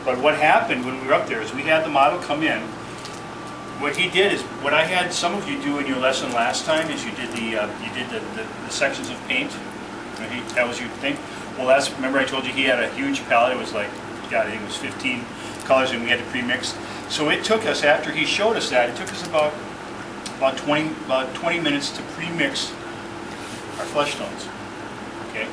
But what happened when we were up there is we had the model come in. What he did is, what I had some of you do in your lesson last time is you did the sections of paint. That was your thing. Well, remember I told you he had a huge palette. It was like, God, I think it was 15 colors, and we had to pre-mix. So it took us, after he showed us that, it took us about 20 minutes to pre-mix our flesh tones. Okay.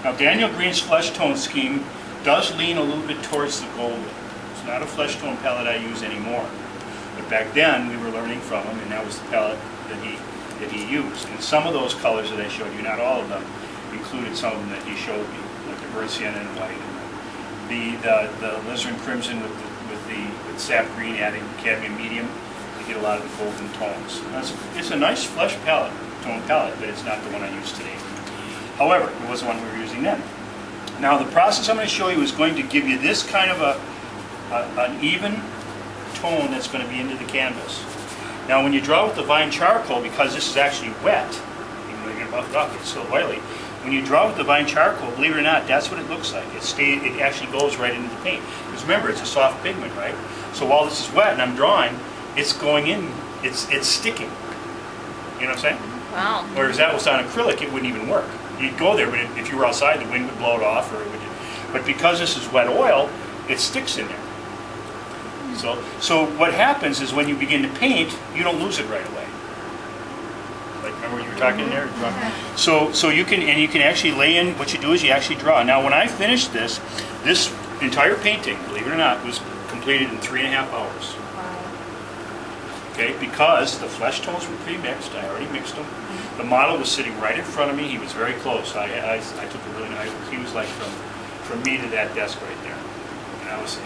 Now Daniel Green's flesh tone scheme does lean a little bit towards the golden. It's not a flesh tone palette I use anymore. But back then we were learning from him, and that was the palette that he used. And some of those colors that I showed you, not all of them, included some of them that he showed me, like the burnt sienna and white, and the alizarin crimson with sap green adding cadmium medium. You get a lot of the golden tones. It's a nice flesh tone palette, but it's not the one I use today. However, it was the one we were using then. Now the process I'm going to show you is going to give you this kind of an even tone that's going to be into the canvas. Now when you draw with the vine charcoal, because this is actually wet, even though you're going to buff it off, it's still oily. When you draw with the vine charcoal, believe it or not, that's what it looks like. It actually goes right into the paint. Because remember, it's a soft pigment, right? So while this is wet and I'm drawing, it's going in, it's sticking. You know what I'm saying? Wow. Whereas that was on acrylic, it wouldn't even work. You'd go there, but if you were outside, the wind would blow it off, but because this is wet oil, it sticks in there. So what happens is when you begin to paint, you don't lose it right away. Like, remember you were talking there? So you can actually lay in, what you do is you actually draw. Now when I finished this entire painting, believe it or not, was completed in 3.5 hours. Okay, because the flesh tones were pre-mixed. I already mixed them. The model was sitting right in front of me. He was very close. I took a really nice. He was like from me to that desk right there, and it was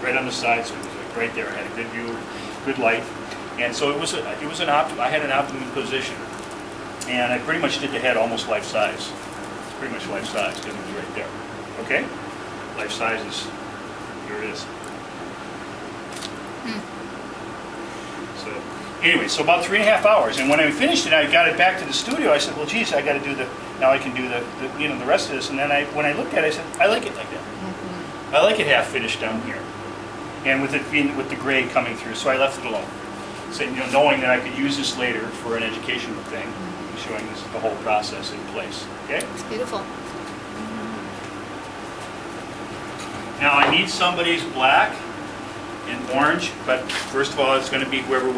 right on the side, so it was like right there. I had a good view, good light, and so it was an optimum. I had an optimum position, and I pretty much did the head almost life size. It's pretty much life size because it was right there. Okay, life size is here. It is. So anyway, so about 3.5 hours, and when I finished it, I got it back to the studio. I said, "Well, geez, I got to do now I can do the rest of this." And then when I looked at it, I said, "I like it like that. Mm-hmm. I like it half finished down here, and with it being with the gray coming through." So I left it alone. So knowing that I could use this later for an educational thing, showing this the whole process in place. Okay. It's beautiful. Now I need somebody's black and orange, but first of all, it's going to be whoever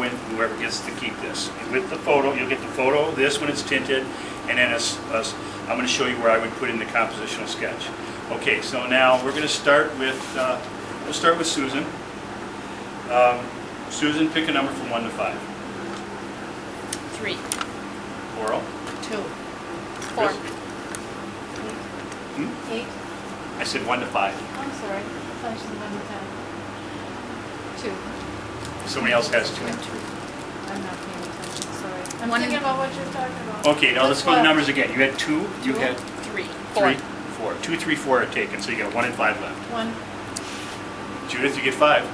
gets to keep this. With the photo, you'll get the photo of this when it's tinted, and then I'm going to show you where I would put in the compositional sketch. Okay, so now we're going to start with we'll start with Susan. Susan, pick a number from 1 to 5. 3. Laurel. 2. 4. 8. I said 1 to 5. I'm sorry. I thought you said 1 to 10. 2. Somebody else has 2. I'm not paying attention, sorry. I'm thinking about what you're talking about. Okay, now let's go to the numbers again. You had 2, you had 3. 3, 4. 2, 3, 4 are taken, so you got 1 and 5 left. 1. Judith, you get 5,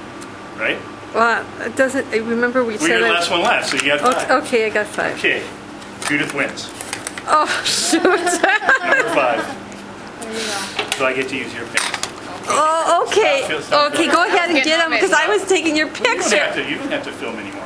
right? Well, it doesn't, remember we Well, said... you're the last one left, so you got 5. Okay, I got 5. Okay, Judith wins. Oh, shoot. Number 5. There you go. So I get to use your pen. Oh, okay. Stop. Okay, go ahead and get them, because I was taking your You picture. don't have to film anymore.